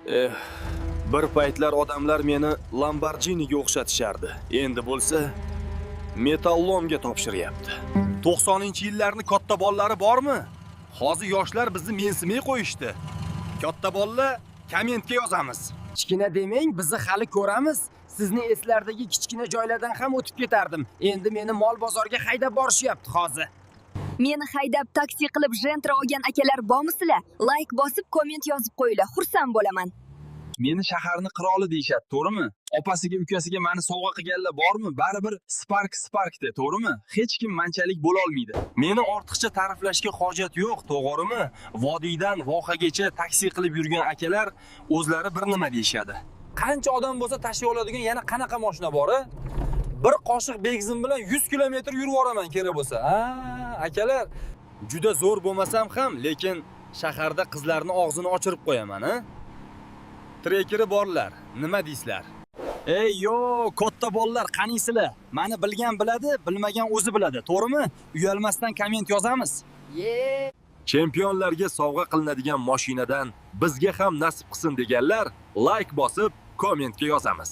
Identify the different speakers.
Speaker 1: Eh, bir paytlar odamlar meni Lamborghiniga o'xshatishardi. Endi bo'lsa Metallomga topshiryapti. 90-yillarning katta bollari bormi? Hozir yoshlar bizni mensimay qo'yishdi. Katta bollar kommentga yozamiz.
Speaker 2: Kichkina demang, bizni hali ko'ramiz. Sizni eslardagi kichkina joylardan ham o'tib ketardim. Endi meni mol bozorga haydab borishyapti hozir.
Speaker 3: Meni haydab taksi qilib Gentra olgan akalar bormisizlar? Like bosib, komment yozib qo'yinglar. Xursand bo'laman.
Speaker 1: Meni shaharni qiroli deyshadi, to'g'rimi? Opasiga, ukasiga meni sovg'a qilganlar bormi? Baribir Spark-de, to'g'rimi? Hech kim manchalik bo'la olmaydi. Meni ortiqcha ta'riflashga hojat yo'q, to'g'rimi? Vodiydan vohagacha taksi qilib yurgan akalar o'zlari bir nima deyshadi.
Speaker 4: Qancha odam bo'lsa tashib oladigan yana qanaqa mashina bor-a? Bir qoshiq benzin bilan 100 kilometr yurib boraman kerak bo'lsa. Ha, akalar,
Speaker 1: Juda zo'r bo'lmasam ham, lekin shaharda qizlarni og'zini ochirib qo'yaman, ha? Trekeri borlar, nima deysizlar? Ey yo, katta bolalar, qaniysizlar? Meni bilgan biladi, bilmagan o'zi biladi, to'g'rimi? Uyalmasdan komment yozamiz. Chempionlarga sovg'a qilinadigan mashinadan bizga ham nasib qilsin deganlar like bosib, kommentga yozamiz.